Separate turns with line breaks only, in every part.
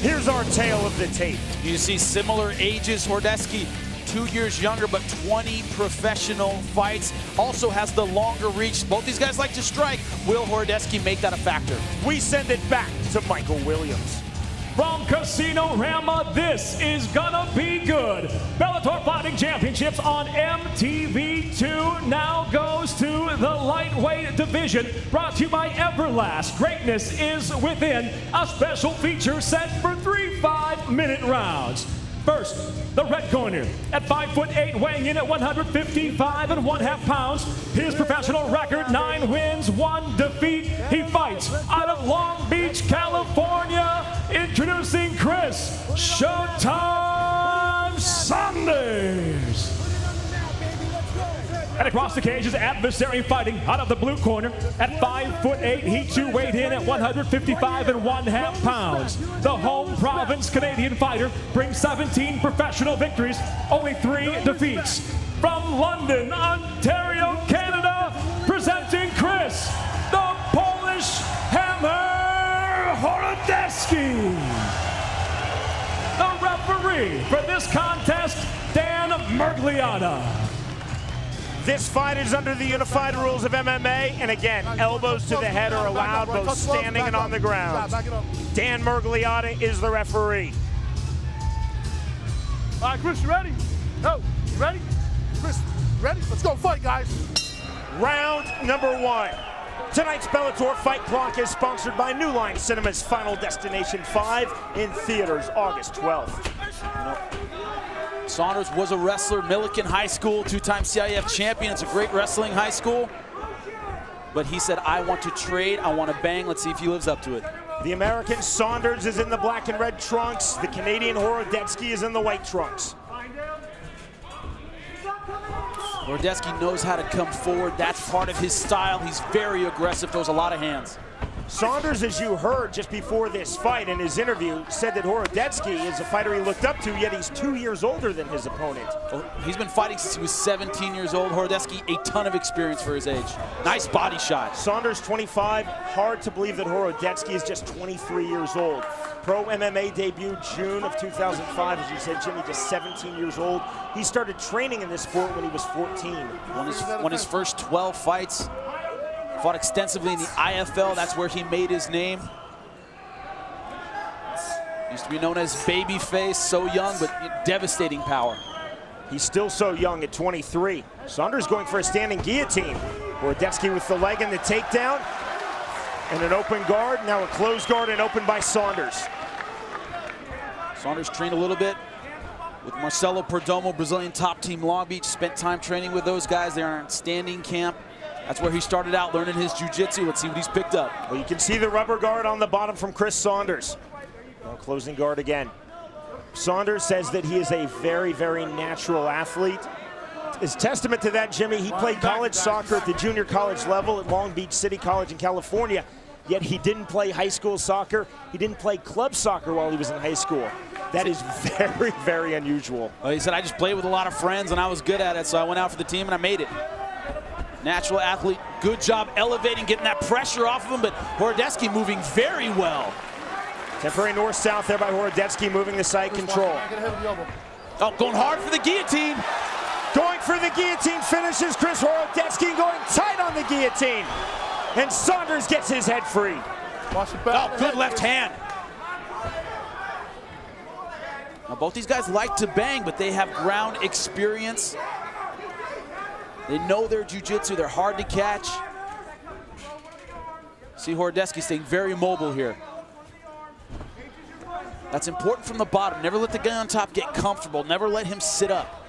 Here's our tale of the tape.
You see similar ages. HORODECKI, 2 years younger, but 20 professional fights. Also has the longer reach. Both these guys like to strike. Will HORODECKI make that a factor?
We send it back to Michael Williams.
From Casino Rama, this is gonna be good. Bellator Fighting Championships on MTV2 now goes to the lightweight division, brought to you by Everlast. Greatness is within, a special feature set for 3 5-minute rounds. First, the red corner, at 5'8", weighing in at 155.5 pounds. His professional record, 9 wins, 1 defeat. He fights out of Long Beach, California. Introducing Chris Showtime Saunders. And across the cage, his adversary fighting out of the blue corner at 5'8". He too weighed in at 155.5 pounds. The home province Canadian fighter brings 17 professional victories, only 3 defeats. From London, Ontario, Canada, presenting Chris, the Polish Hammer HORODECKI. The referee for this contest, Dan Mergliata.
This fight is under the unified rules of MMA, and again, elbows to the head are allowed, both standing and on the ground. Dan Mergliata is the referee.
All right, Chris, you ready? No, you ready? Chris, ready? Let's go fight, guys.
Round number 1. Tonight's Bellator Fight Clock is sponsored by New Line Cinema's Final Destination 5 in theaters August 12th.
Saunders was a wrestler, Millikan High School, 2-time CIF champion. It's a great wrestling high school. But he said, I want to trade, I want to bang. Let's see if he lives up to it.
The American Saunders is in the black and red trunks. The Canadian HORODECKI is in the white trunks.
HORODECKI knows how to come forward. That's part of his style. He's very aggressive, throws a lot of hands.
Saunders, as you heard just before this fight in his interview, said that HORODECKI is a fighter he looked up to, yet he's 2 years older than his opponent.
Well, he's been fighting since he was 17 years old. HORODECKI, a ton of experience for his age. Nice body shot.
Saunders, 25. Hard to believe that HORODECKI is just 23 years old. Pro MMA debut June of 2005, as you said, Jimmy, just 17 years old. He started training in this sport when he was 14.
Won his first 12 fights. Fought extensively in the IFL. That's where he made his name. Used to be known as Babyface, so young, but devastating power.
He's still so young at 23. Saunders going for a standing guillotine. HORODECKI with the leg and the takedown. And an open guard, now a closed guard and open by Saunders.
Saunders trained a little bit with Marcelo Perdomo, Brazilian top team Long Beach. Spent time training with those guys. They're in standing camp. That's where he started out learning his jiu-jitsu. Let's see what he's picked up.
Well, you can see the rubber guard on the bottom from Chris Saunders. Now closing guard again. Saunders says that he is a very, very natural athlete. As testament to that, Jimmy, he played college soccer at the junior college level at Long Beach City College in California, yet he didn't play high school soccer. He didn't play club soccer while he was in high school. That is very, very unusual.
Well, he said, I just played with a lot of friends and I was good at it, so I went out for the team and I made it. Natural athlete, good job elevating, getting that pressure off of him, but HORODECKI moving very well.
Temporary north-south there by HORODECKI, moving the side control.
Oh, going hard for the guillotine.
Going for the guillotine, finishes Chris HORODECKI, going tight on the guillotine. And Saunders gets his head free.
Oh, good left hand. Now, both these guys like to bang, but they have ground experience. They know their jiu-jitsu, they're hard to catch. See HORODECKI staying very mobile here. That's important from the bottom. Never let the guy on top get comfortable. Never let him sit up.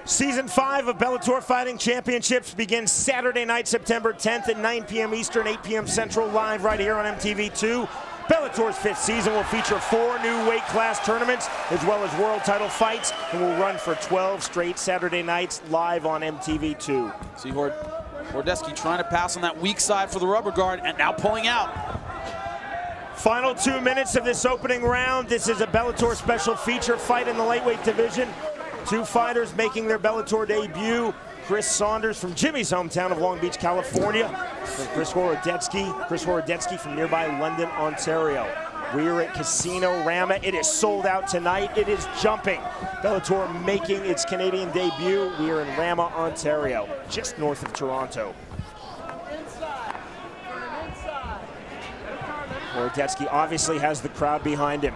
Season 5 of Bellator Fighting Championships begins Saturday night, September 10th at 9 p.m. Eastern, 8 p.m. Central, live right here on MTV2. Bellator's 5th season will feature 4 new weight class tournaments as well as world title fights, and will run for 12 straight Saturday nights live on MTV2.
See HORODECKI trying to pass on that weak side for the rubber guard and now pulling out.
Final 2 minutes of this opening round. This is a Bellator special feature fight in the lightweight division. 2 fighters making their Bellator debut. Chris Saunders from Jimmy's hometown of Long Beach, California. And Chris HORODECKI from nearby London, Ontario. We're at Casino Rama. It is sold out tonight. It is jumping. Bellator making its Canadian debut. We are in Rama, Ontario, just north of Toronto. HORODECKI obviously has the crowd behind him.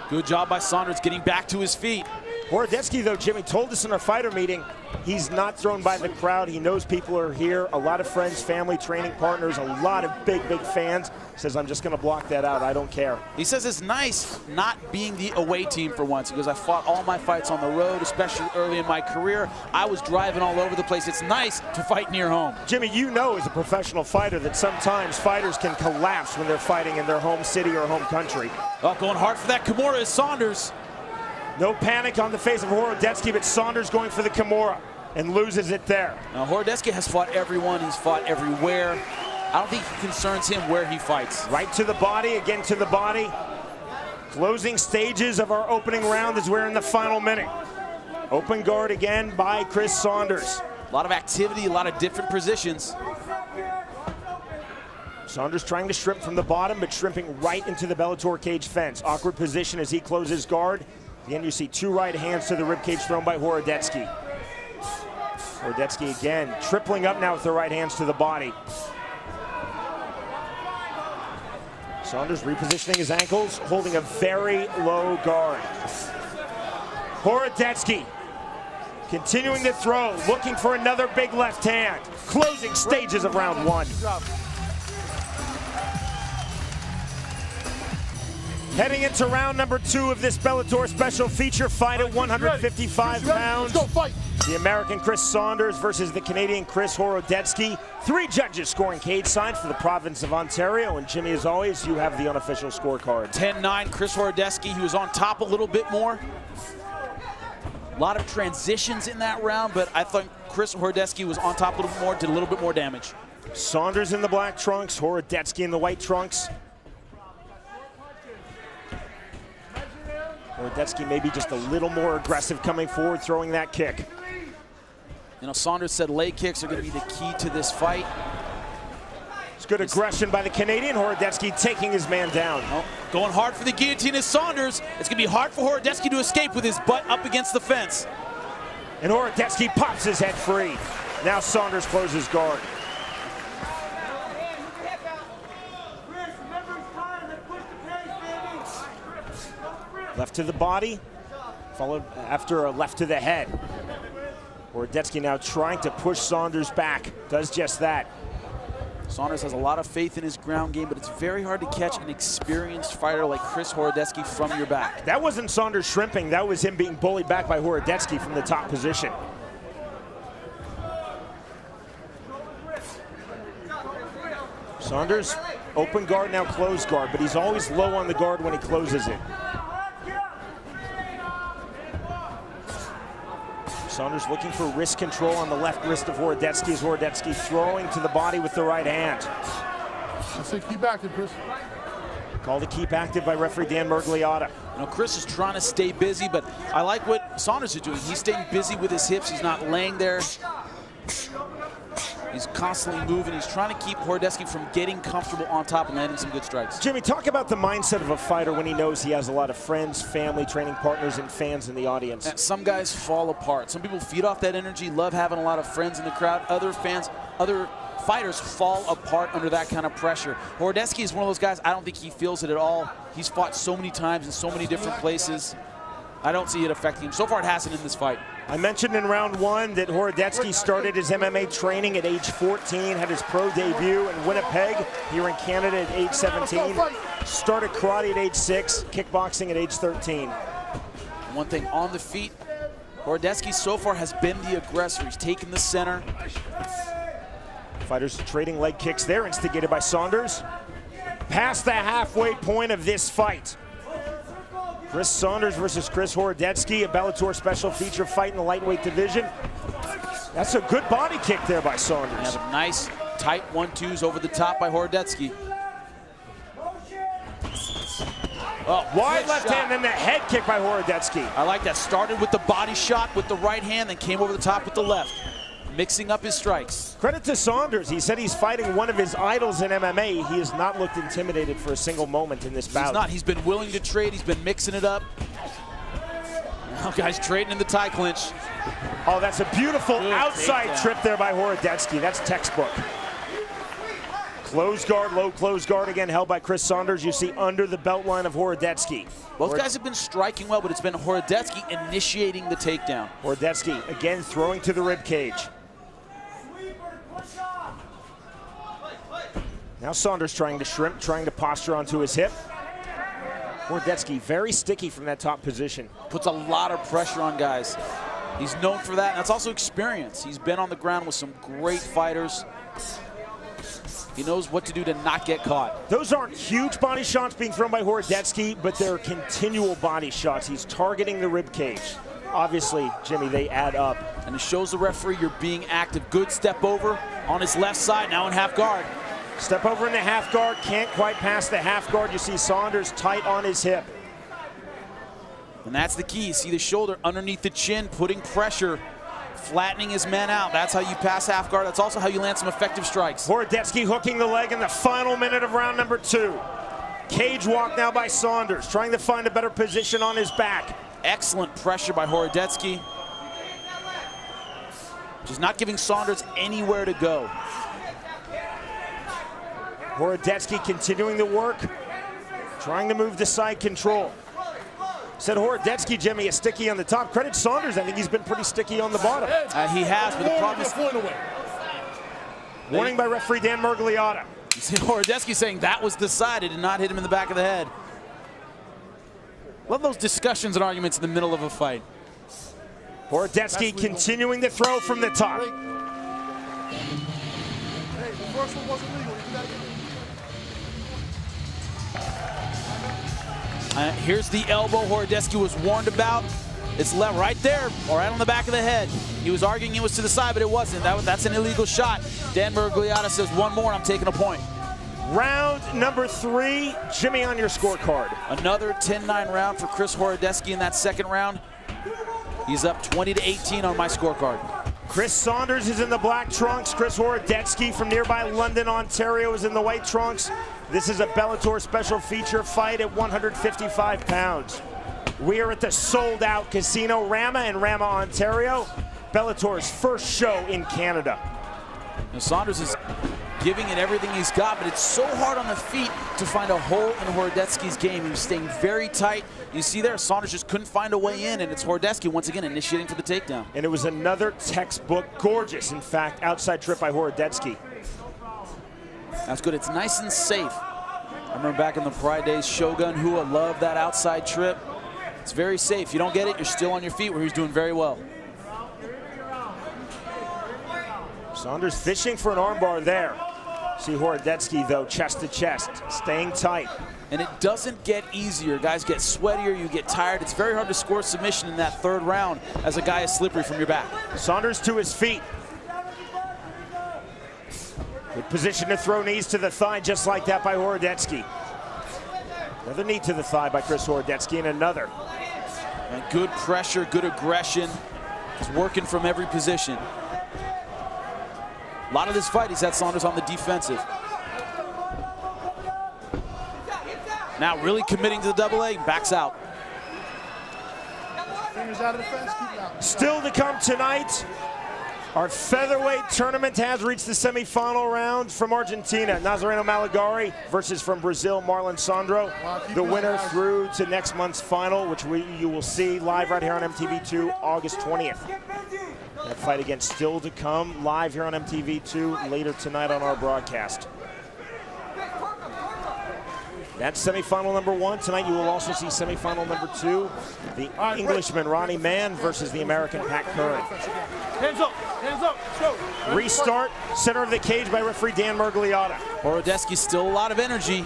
Good job by Saunders getting back to his feet.
HORODECKI, though, Jimmy told us in our fighter meeting, he's not thrown by the crowd. He knows people are here. A lot of friends, family, training partners, a lot of big, big fans. Says, I'm just going to block that out. I don't care.
He says it's nice not being the away team for once. He goes, I fought all my fights on the road, especially early in my career. I was driving all over the place. It's nice to fight near home.
Jimmy, you know as a professional fighter that sometimes fighters can collapse when they're fighting in their home city or home country.
Oh, going hard for that Kimura is Saunders.
No panic on the face of HORODECKI, but Saunders going for the Kimura and loses it there.
Now, HORODECKI has fought everyone. He's fought everywhere. I don't think it concerns him where he fights.
Right to the body, again to the body. Closing stages of our opening round as we're in the final minute. Open guard again by Chris Saunders.
A lot of activity, a lot of different positions.
Saunders trying to shrimp from the bottom, but shrimping right into the Bellator cage fence. Awkward position as he closes guard. Again, you see two right hands to the ribcage thrown by HORODECKI. HORODECKI again, tripling up now with the right hands to the body. Saunders repositioning his ankles, holding a very low guard. HORODECKI continuing to throw, looking for another big left hand. Closing stages of round one. Heading into round number 2 of this Bellator special feature fight at 155 pounds.
Let's go fight.
The American Chris Saunders versus the Canadian Chris HORODECKI. 3 judges scoring cage side for the province of Ontario. And Jimmy, as always, you have the unofficial scorecard.
10-9, Chris HORODECKI. He was on top a little bit more. A lot of transitions in that round, but I thought Chris HORODECKI was on top a little bit more, did a little bit more damage.
Saunders in the black trunks, HORODECKI in the white trunks. HORODECKI maybe just a little more aggressive coming forward, throwing that kick.
You know, Saunders said leg kicks are going to be the key to this fight.
It's good aggression by the Canadian. HORODECKI taking his man down.
Oh, going hard for the guillotine is Saunders. It's going to be hard for HORODECKI to escape with his butt up against the fence.
And HORODECKI pops his head free. Now Saunders closes guard. Left to the body, followed after a left to the head. HORODECKI now trying to push Saunders back. Does just that.
Saunders has a lot of faith in his ground game, but it's very hard to catch an experienced fighter like Chris HORODECKI from your back.
That wasn't Saunders shrimping. That was him being bullied back by HORODECKI from the top position. Saunders, open guard, now closed guard, but he's always low on the guard when he closes it. Saunders looking for wrist control on the left wrist of HORODECKI as HORODECKI throwing to the body with the right hand.
I say keep active, Chris.
Call to keep active by referee Dan Mergliotta.
You know, Chris is trying to stay busy, but I like what Saunders is doing. He's staying busy with his hips. He's not laying there. He's constantly moving. He's trying to keep HORODECKI from getting comfortable on top and landing some good strikes.
Jimmy, talk about the mindset of a fighter when he knows he has a lot of friends, family, training partners, and fans in the audience.
And some guys fall apart. Some people feed off that energy, love having a lot of friends in the crowd. Other fans, other fighters fall apart under that kind of pressure. HORODECKI is one of those guys, I don't think he feels it at all. He's fought so many times in so many different places. I don't see it affecting him. So far, it hasn't in this fight.
I mentioned in round 1 that HORODECKI started his MMA training at age 14, had his pro debut in Winnipeg here in Canada at age 17, started karate at age 6, kickboxing at age 13.
One thing on the feet, HORODECKI so far has been the aggressor. He's taken the center.
Fighters trading leg kicks there, instigated by Saunders. Past the halfway point of this fight. Chris Saunders versus Chris HORODECKI, a Bellator special feature fight in the lightweight division. That's a good body kick there by Saunders.
And nice tight 1-2s over the top by HORODECKI.
Oh, wide left hand, then the head kick by HORODECKI.
I like that. Started with the body shot with the right hand, then came over the top with the left. mixing up his strikes.
Credit to Saunders. He said he's fighting one of his idols in MMA. He has not looked intimidated for a single moment in this bout.
He's not. He's been willing to trade. He's been mixing it up. Now guys trading in the tie clinch.
Oh, that's a beautiful
Good
outside
takedown.
trip there by HORODECKI. That's textbook. Close guard, low close guard again held by Chris Saunders. You see under the belt line of HORODECKI.
Both guys have been striking well, but it's been HORODECKI initiating the takedown.
HORODECKI again throwing to the rib cage. Now Saunders trying to shrimp, trying to posture onto his hip. HORODECKI very sticky from that top position.
Puts a lot of pressure on guys. He's known for that, and that's also experience. He's been on the ground with some great fighters. He knows what to do to not get caught.
Those aren't huge body shots being thrown by HORODECKI, but they're continual body shots. He's targeting the rib cage. Obviously, Jimmy, they add up.
And it shows the referee you're being active. Good step over on his left side, now in half guard.
Step over in the half guard, can't quite pass the half guard. You see Saunders tight on his hip.
And that's the key. You see the shoulder underneath the chin, putting pressure, flattening his man out. That's how you pass half guard. That's also how you land some effective strikes.
HORODECKI hooking the leg in the final minute of round number 2. Cage walk now by Saunders, trying to find a better position on his back.
Excellent pressure by HORODECKI. Just not giving Saunders anywhere to go.
HORODECKI continuing the work, trying to move to side control. Said HORODECKI, Jimmy, is sticky on the top. Credit Saunders, I think he's been pretty sticky on the bottom.
He has, but the problem is...
Warning by referee Dan Mergliata.
You see HORODECKI saying that was decided and not hit him in the back of the head. Love those discussions and arguments in the middle of a fight.
HORODECKI continuing to throw from the top.
Hey, the first one wasn't legal. You gotta get it.
Here's the elbow HORODECKI was warned about. It's left right there, or right on the back of the head. He was arguing it was to the side, but it wasn't. That's an illegal shot. Dan Mergliata says, one more, I'm taking a point.
Round number 3, Jimmy, on your scorecard.
Another 10-9 round for Chris HORODECKI in that second round. He's up 20-18 on my scorecard.
Chris Saunders is in the black trunks. Chris HORODECKI from nearby London, Ontario is in the white trunks. This is a Bellator special feature fight at 155 pounds. We are at the sold-out Casino Rama in Rama, Ontario. Bellator's first show in Canada.
Now Saunders is giving it everything he's got, but it's so hard on the feet to find a hole in HORODECKI's game. He was staying very tight. You see there, Saunders just couldn't find a way in, and it's HORODECKI once again initiating for the takedown.
And it was another textbook, gorgeous, in fact, outside trip by HORODECKI.
That's good. It's nice and safe. I remember back in the Pride days, Shogun Hua loved that outside trip. It's very safe. You don't get it, you're still on your feet, where he's doing very well.
Saunders fishing for an armbar there. See HORODECKI, though, chest to chest, staying tight.
And it doesn't get easier. Guys get sweatier, you get tired. It's very hard to score submission in that third round as a guy is slippery from your back.
Saunders to his feet. Good position to throw knees to the thigh, just like that by HORODECKI. Another knee to the thigh by Chris HORODECKI, and another.
And good pressure, good aggression. He's working from every position. A lot of this fight, he's had Saunders on the defensive. Now really committing to the double leg, backs out.
Fingers out of the fence, keep it out.
Still to come tonight, our featherweight tournament has reached the semifinal round. From Argentina, Nazareno Malagari versus from Brazil, Marlon Sandro. The winner through to next month's final, which you will see live right here on MTV2 August 20th. That fight again still to come live here on MTV2 later tonight on our broadcast. That's semifinal number 1. Tonight you will also see semifinal number 2. The Englishman Ronnie Mann versus the American Pat Curran.
Hands up, let's go.
Restart, center of the cage by referee Dan Mergliata.
HORODECKI still a lot of energy.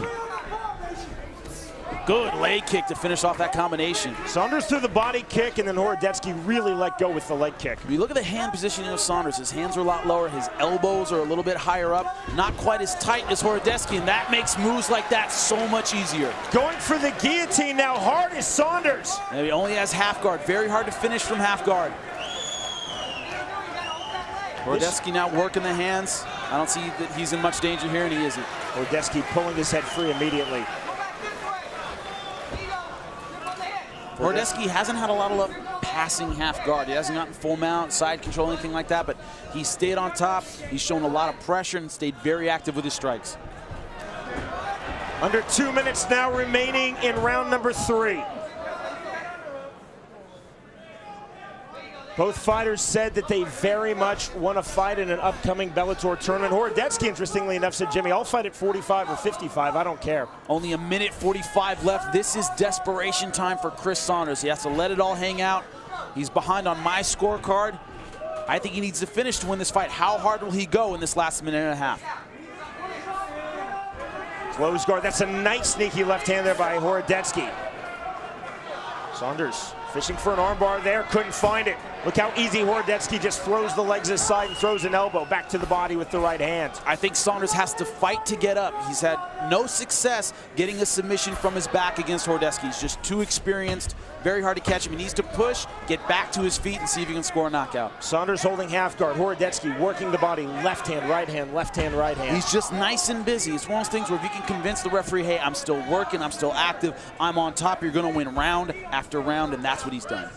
Good leg kick to finish off that combination.
Saunders threw the body kick, and then HORODECKI really let go with the leg kick.
If you look at the hand positioning of Saunders, his hands are a lot lower, his elbows are a little bit higher up, not quite as tight as HORODECKI, and that makes moves like that so much easier.
Going for the guillotine now, hard is Saunders.
And he only has half guard, very hard to finish from half guard. HORODECKI now working the hands. I don't see that he's in much danger here, and he isn't.
HORODECKI pulling his head free immediately.
HORODECKI hasn't had a lot of luck passing half guard. He hasn't gotten full mount, side control, anything like that, but he stayed on top. He's shown a lot of pressure and stayed very active with his strikes.
Under 2 minutes now remaining in round number 3. Both fighters said that they very much want to fight in an upcoming Bellator tournament. HORODECKI, interestingly enough, said, Jimmy, I'll fight at 45 or 55. I don't care.
Only a minute 45 left. This is desperation time for Chris Saunders. He has to let it all hang out. He's behind on my scorecard. I think he needs to finish to win this fight. How hard will he go in this last minute and a half?
Close guard. That's a nice sneaky left hand there by HORODECKI. Saunders fishing for an armbar there, couldn't find it. Look how easy HORODECKI just throws the legs aside and throws an elbow back to the body with the right hand.
I think Saunders has to fight to get up. He's had no success getting a submission from his back against HORODECKI. He's just too experienced, very hard to catch him. He needs to push, get back to his feet, and see if he can score a knockout.
Saunders holding half guard, HORODECKI working the body, left hand, right hand, left hand, right hand.
He's just nice and busy. It's one of those things where if you can convince the referee, hey, I'm still working, I'm still active, I'm on top, you're gonna win round after round, and that's what he's done.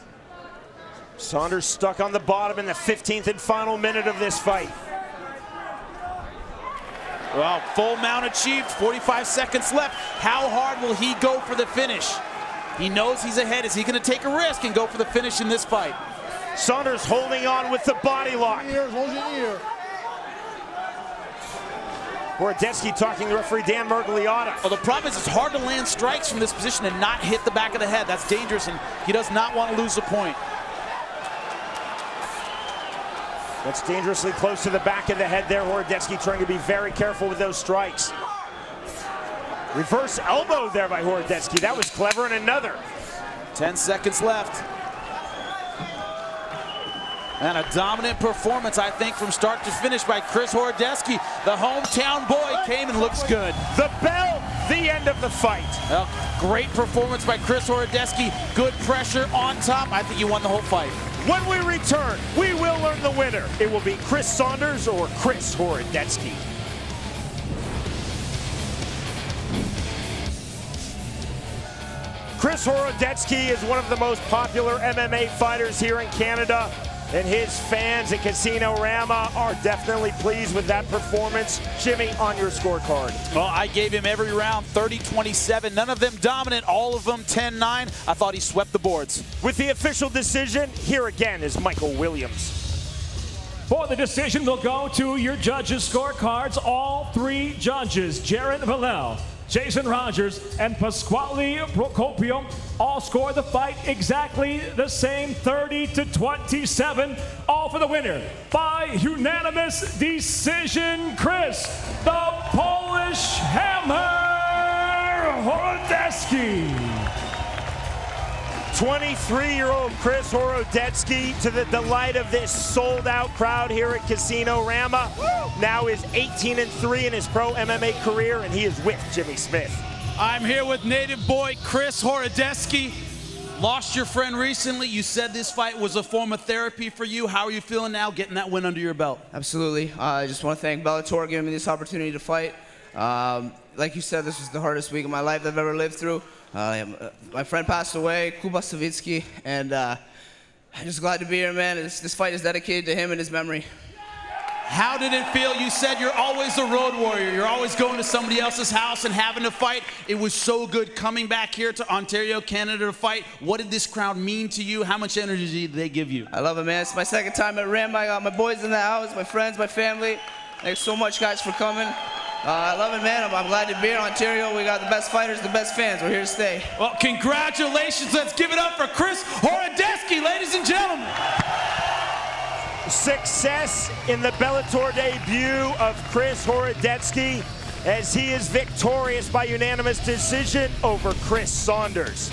Saunders stuck on the bottom in the 15th and final minute of this fight.
Well, full mount achieved, 45 seconds left. How hard will he go for the finish? He knows he's ahead. Is he gonna take a risk and go for the finish in this fight?
Saunders holding on with the body lock.
Hold your ear.
HORODECKI talking to referee Dan Mergliotta.
Well, the problem is it's hard to land strikes from this position and not hit the back of the head. That's dangerous, and he does not want to lose a point.
That's dangerously close to the back of the head there. HORODECKI trying to be very careful with those strikes. Reverse elbow there by HORODECKI. That was clever, and another.
10 seconds left. And a dominant performance, I think, from start to finish by Chris HORODECKI. The hometown boy came and looks good.
The bell, the end of the fight.
Well, great performance by Chris HORODECKI. Good pressure on top. I think he won the whole fight.
When we return, we will learn the winner. It will be Chris Saunders or Chris HORODECKI. Chris HORODECKI is one of the most popular MMA fighters here in Canada, and his fans at Casino-Rama are definitely pleased with that performance. Jimmy, on your scorecard.
Well, I gave him every round 30-27. None of them dominant, all of them 10-9. I thought he swept the boards.
With the official decision, here again is Michael Williams.
For the decision, we'll go to your judges' scorecards. All 3 judges, Jared Villel, Jason Rogers, and Pasquale Procopio, all scored the fight exactly the same, 30-27. All for the winner by unanimous decision, Chris the Polish Hammer HORODECKI.
23-year-old Chris HORODECKI, to the delight of this sold-out crowd here at Casino-Rama, now is 18-3 in his pro MMA career, and he is with Jimmy Smith.
I'm here with native boy Chris HORODECKI. Lost your friend recently. You said this fight was a form of therapy for you. How are you feeling now getting that win under your belt?
Absolutely. I just want to thank Bellator for giving me this opportunity to fight. Like you said, this was the hardest week of my life I've ever lived through. My friend passed away, Kuba Savitsky, and I'm just glad to be here, man. This fight is dedicated to him and his memory.
How did it feel? You said you're always a road warrior. You're always going to somebody else's house and having to fight. It was so good coming back here to Ontario, Canada to fight. What did this crowd mean to you? How much energy did they give you?
I love it, man. It's my second time at RAM. I got my boys in the house, my friends, my family. Thanks so much, guys, for coming. I love it, man. I'm glad to be here in Ontario. We got the best fighters, the best fans. We're here to stay.
Well, congratulations. Let's give it up for Chris HORODECKI, ladies and gentlemen.
Success in the Bellator debut of Chris HORODECKI, as he is victorious by unanimous decision over Chris Saunders.